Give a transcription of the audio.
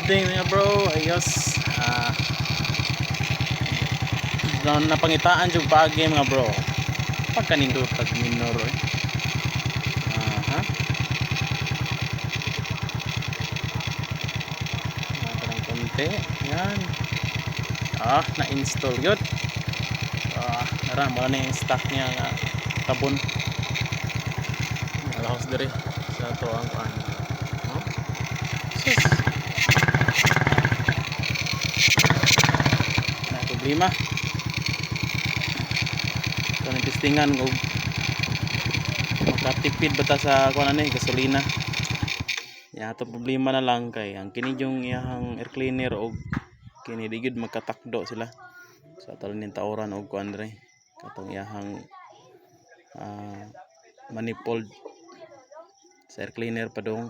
testing niya bro, ayos. Napangitaan jud pagi mga bro. Pagkanindot tag minor eh. Aha. Parang konti. Yan. Na-install yun. Nara mo na yung stock niya nga tabon. Alahos diri sa to ang kan. No? Sus. Na problema. Kanang testingan og makatipid bata sa kuan ani gasolina. Ya ato problema na lang kay ang kini yung iyang air cleaner og kini digid magkatakdo sila. Sa talin taoran og kuan dre katong iyang manifold sa air cleaner padung